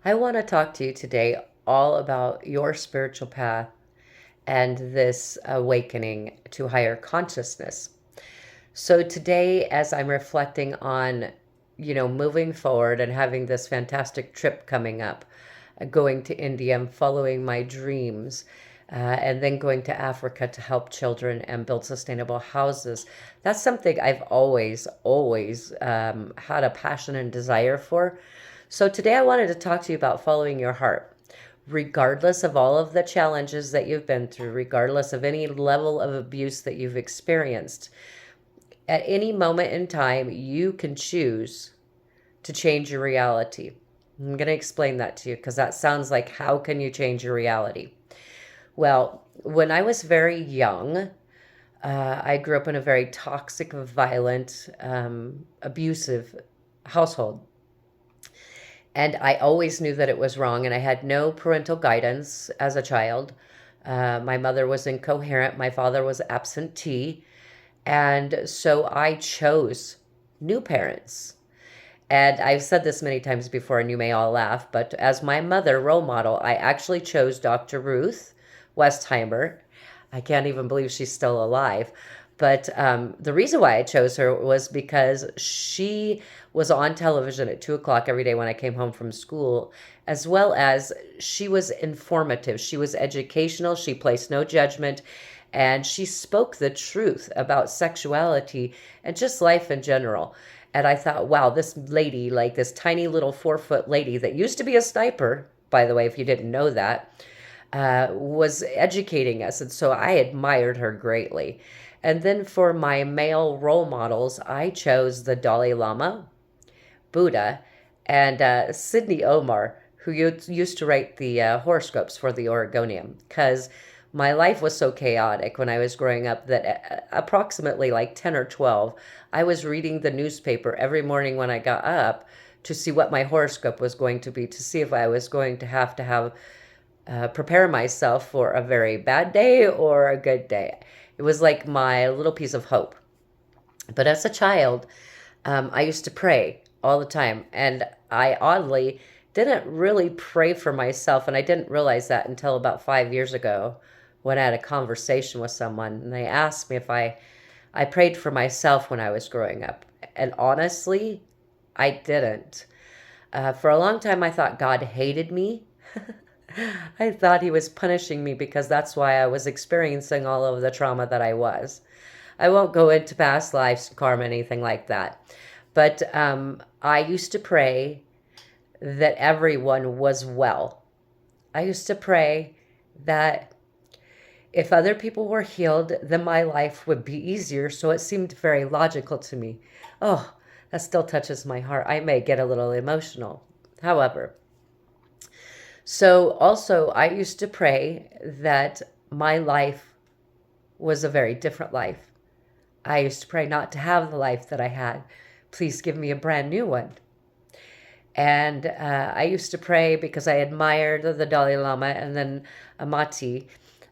I want to talk to you today all about your spiritual path and this awakening to higher consciousness. So, today, as I'm reflecting on, moving forward and having this fantastic trip coming up, going to India and following my dreams, and then going to Africa to help children and build sustainable houses. That's something I've always had a passion and desire for. So today I wanted to talk to you about following your heart. Regardless of all of the challenges that you've been through, regardless of any level of abuse that you've experienced, at any moment in time, you can choose to change your reality. I'm going to explain that to you because that sounds like how can you change your reality? Well, when I was very young, I grew up in a very toxic, violent, abusive household. And I always knew that it was wrong, and I had no parental guidance as a child. My mother was incoherent, my father was absentee, and so I chose new parents. And I've said this many times before, and you may all laugh, but as my mother role model, I actually chose Dr. Ruth Westheimer. I can't even believe she's still alive. But the reason why I chose her was because she was on television at 2 o'clock every day when I came home from school, as well as she was informative. She was educational. She placed no judgment. And she spoke the truth about sexuality and just life in general. And I thought, wow, this lady, like this tiny little 4 foot lady that used to be a sniper, by the way, if you didn't know that, was educating us. And so I admired her greatly. And then for my male role models, I chose the Dalai Lama, Buddha, and Sidney Omar, who used to write the horoscopes for the Oregonian. Because my life was so chaotic when I was growing up that approximately like 10 or 12, I was reading the newspaper every morning when I got up to see what my horoscope was going to be, to see if I was going to have prepare myself for a very bad day or a good day. It was like my little piece of hope. But as a child, I used to pray all the time. And I oddly didn't really pray for myself. And I didn't realize that until about 5 years ago when I had a conversation with someone. And they asked me if I prayed for myself when I was growing up. And honestly, I didn't. For a long time, I thought God hated me. I thought he was punishing me because that's why I was experiencing all of the trauma that I was. I won't go into past lives, karma, anything like that. But I used to pray that everyone was well. I used to pray that if other people were healed, then my life would be easier. So it seemed very logical to me. Oh, that still touches my heart. I may get a little emotional. However, so also I used to pray that my life was a very different life. I used to pray not to have the life that I had. Please give me a brand new one. And I used to pray because I admired the Dalai Lama and then Amati,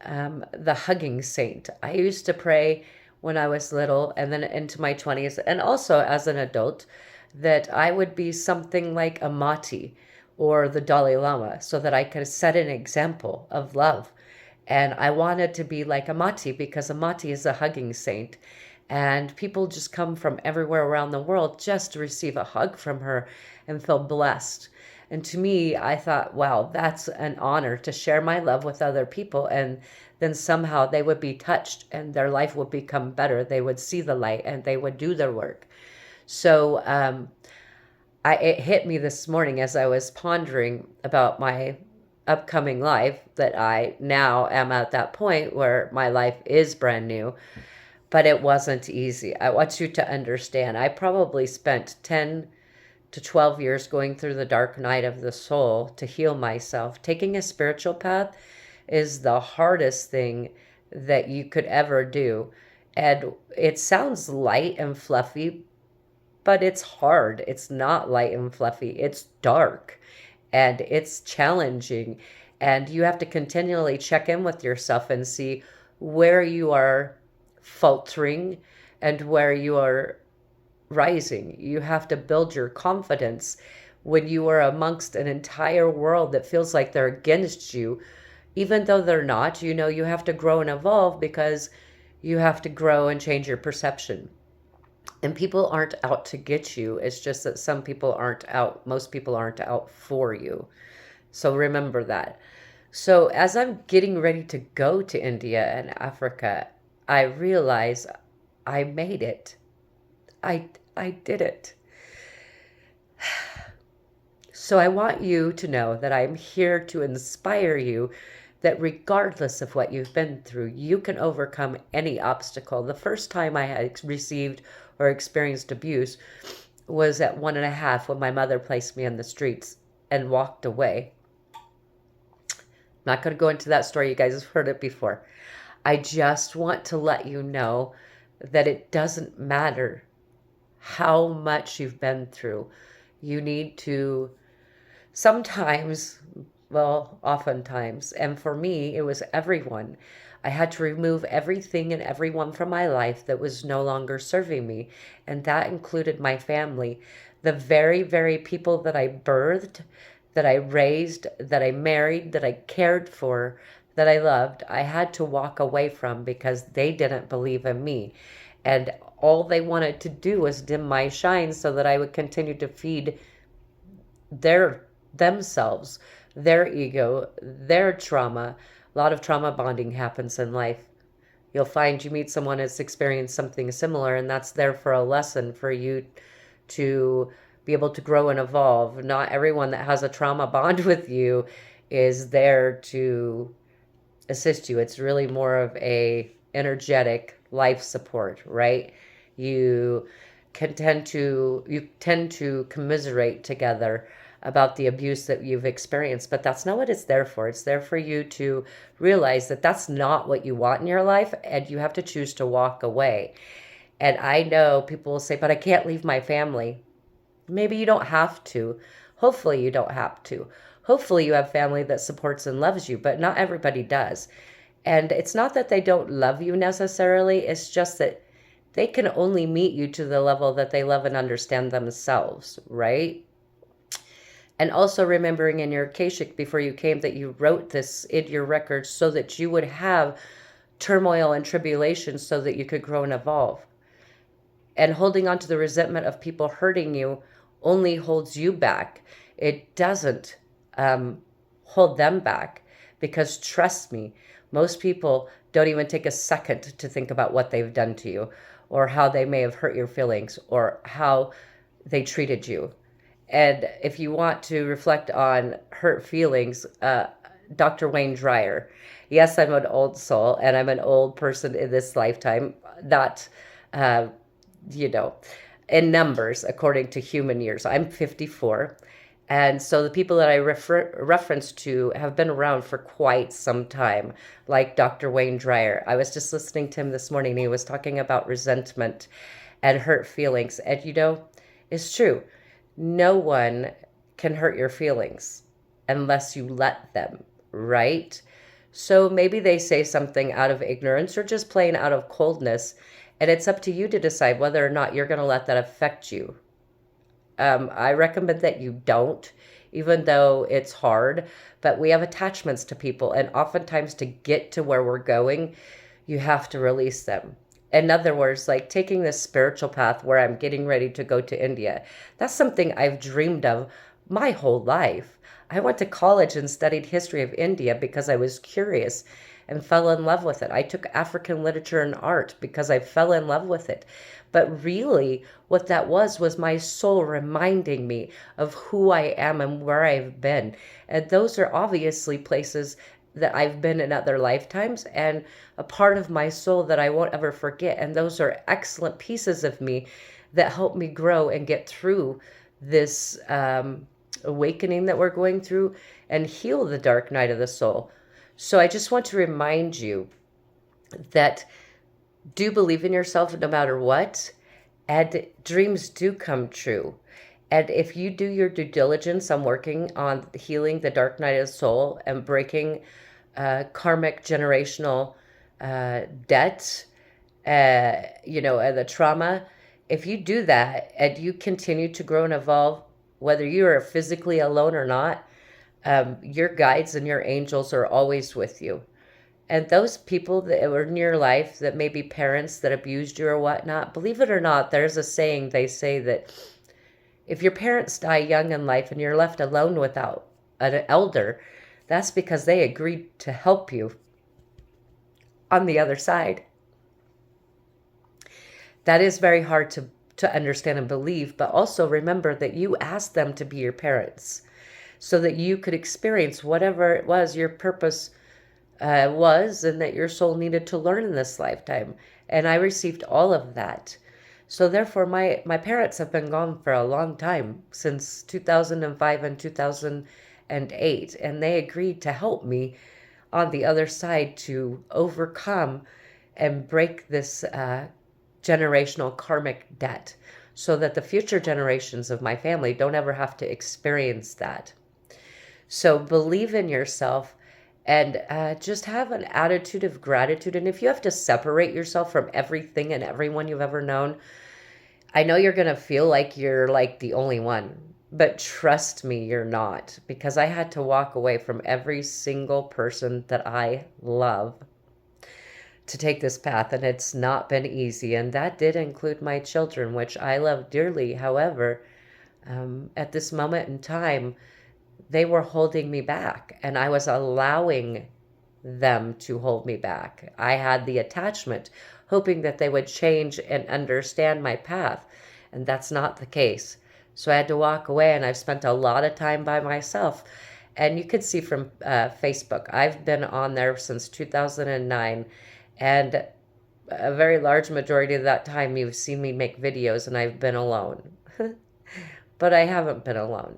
the hugging saint. I used to pray when I was little and then into my 20s and also as an adult that I would be something like Amati or the Dalai Lama so that I could set an example of love. And I wanted to be like Amati because Amati is a hugging saint. And people just come from everywhere around the world just to receive a hug from her and feel blessed. And to me, I thought, wow, that's an honor to share my love with other people. And then somehow they would be touched and their life would become better. They would see the light and they would do their work. So it hit me this morning as I was pondering about my upcoming life that I now am at that point where my life is brand new, but it wasn't easy. I want you to understand. I probably spent 10 to 12 years going through the dark night of the soul to heal myself. Taking a spiritual path is the hardest thing that you could ever do. And it sounds light and fluffy, but it's hard. It's not light and fluffy. It's dark and it's challenging. And you have to continually check in with yourself and see where you are faltering and where you are rising. You have to build your confidence when you are amongst an entire world that feels like they're against you, even though they're not. You have to grow and evolve because you have to grow and change your perception. And people aren't out to get you. It's just that most people aren't out for you. So remember that. So as I'm getting ready to go to India and Africa, I realize I made it. I did it. So I want you to know that I'm here to inspire you that regardless of what you've been through, you can overcome any obstacle. The first time I had received or experienced abuse was at 1.5 when my mother placed me in the streets and walked away. Not going to go into that story. You guys have heard it before. I just want to let you know that it doesn't matter how much you've been through. You need to sometimes, well, oftentimes, and for me, it was everyone. I had to remove everything and everyone from my life that was no longer serving me, and that included my family. The very, very people that I birthed, that I raised, that I married, that I cared for, that I loved, I had to walk away from because they didn't believe in me. And all they wanted to do was dim my shine so that I would continue to feed their themselves, their ego, their trauma. A lot of trauma bonding happens in life. You'll find you meet someone that's experienced something similar, and that's there for a lesson for you to be able to grow and evolve. Not everyone that has a trauma bond with you is there to assist you. It's really more of a energetic life support, right? You you tend to commiserate together about the abuse that you've experienced, but that's not what it's there for. It's there for you to realize that that's not what you want in your life, and you have to choose to walk away. And I know people will say, but I can't leave my family. Maybe you don't have to. Hopefully, you don't have to. Hopefully, you have family that supports and loves you, but not everybody does. And it's not that they don't love you necessarily, it's just that they can only meet you to the level that they love and understand themselves, right? And also remembering in your Akashic before you came that you wrote this in your records so that you would have turmoil and tribulation so that you could grow and evolve. And holding on to the resentment of people hurting you only holds you back. It doesn't hold them back, because trust me, most people don't even take a second to think about what they've done to you or how they may have hurt your feelings or how they treated you. And if you want to reflect on hurt feelings, Dr. Wayne Dyer. Yes, I'm an old soul and I'm an old person in this lifetime, not, uh, you know, in numbers according to human years. I'm 54. And so the people that I reference to have been around for quite some time, like Dr. Wayne Dyer. I was just listening to him this morning, and he was talking about resentment and hurt feelings. And it's true. No one can hurt your feelings unless you let them, right? So maybe they say something out of ignorance or just plain out of coldness, and it's up to you to decide whether or not you're going to let that affect you. I recommend that you don't, even though it's hard, but we have attachments to people, and oftentimes to get to where we're going, you have to release them. In other words, like taking this spiritual path where I'm getting ready to go to India, that's something I've dreamed of my whole life. I went to college and studied history of India because I was curious and fell in love with it. I took African literature and art because I fell in love with it. But really, what that was my soul reminding me of who I am and where I've been. And those are obviously places that I've been in other lifetimes and a part of my soul that I won't ever forget. And those are excellent pieces of me that help me grow and get through this awakening that we're going through and heal the dark night of the soul. So I just want to remind you that do believe in yourself no matter what, and dreams do come true. And if you do your due diligence on working on healing the dark night of the soul and breaking karmic generational debt, and the trauma, if you do that and you continue to grow and evolve Whether you are physically alone or not, your guides and your angels are always with you. And those people that were in your life that may be parents that abused you or whatnot, believe it or not, there's a saying they say that if your parents die young in life and you're left alone without an elder, that's because they agreed to help you on the other side. That is very hard to understand and believe, but also remember that you asked them to be your parents so that you could experience whatever it was your purpose was and that your soul needed to learn in this lifetime. And I received all of that. So therefore, my parents have been gone for a long time, since 2005 and 2008, and they agreed to help me on the other side to overcome and break this generational karmic debt so that the future generations of my family don't ever have to experience that. So believe in yourself and just have an attitude of gratitude. And if you have to separate yourself from everything and everyone you've ever known, I know you're going to feel like you're like the only one, but trust me, you're not, because I had to walk away from every single person that I love to take this path, and it's not been easy. And that did include my children, which I love dearly. However, at this moment in time, they were holding me back, and I was allowing them to hold me back. I had the attachment, hoping that they would change and understand my path, and that's not the case. So I had to walk away, and I've spent a lot of time by myself. And you can see from Facebook, I've been on there since 2009, and a very large majority of that time you've seen me make videos and I've been alone. But I haven't been alone.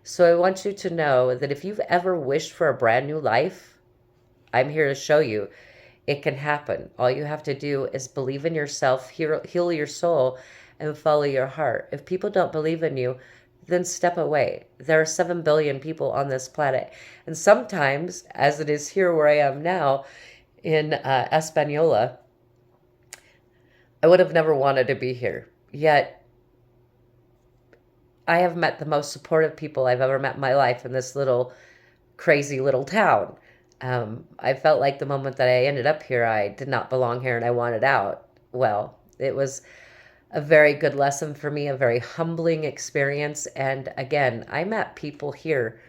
So I want you to know that if you've ever wished for a brand new life, I'm here to show you it can happen. All you have to do is believe in yourself, heal your soul, and follow your heart. If people don't believe in you, then step away. There are 7 billion people on this planet. And sometimes, as it is here where I am now, in Espanola, I would have never wanted to be here. Yet, I have met the most supportive people I've ever met in my life in this little, crazy little town. I felt like the moment that I ended up here, I did not belong here and I wanted out. Well, it was a very good lesson for me, a very humbling experience. And again, I met people here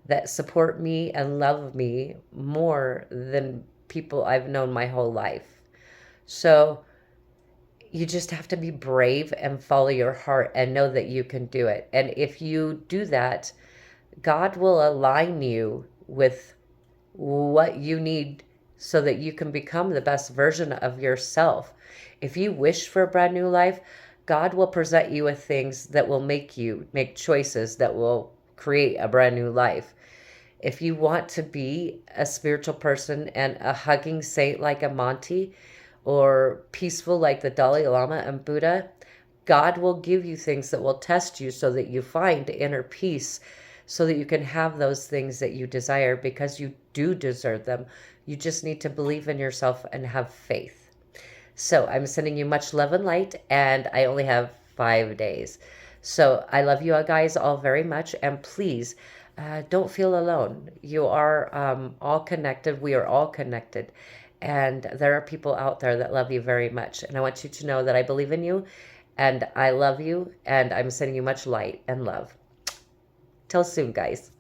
that support me and love me more than people I've known my whole life. So you just have to be brave and follow your heart and know that you can do it. And if you do that, God will align you with what you need so that you can become the best version of yourself. If you wish for a brand new life, God will present you with things that will make you make choices that will create a brand new life. If you want to be a spiritual person and a hugging saint like a Monty, or peaceful like the Dalai Lama and Buddha, God will give you things that will test you so that you find inner peace, so that you can have those things that you desire, because you do deserve them. You just need to believe in yourself and have faith. So I'm sending you much love and light, and I only have 5 days. So I love you guys all very much, and please don't feel alone. You are all connected. We are all connected. And there are people out there that love you very much. And I want you to know that I believe in you, and I love you, and I'm sending you much light and love. Till soon, guys.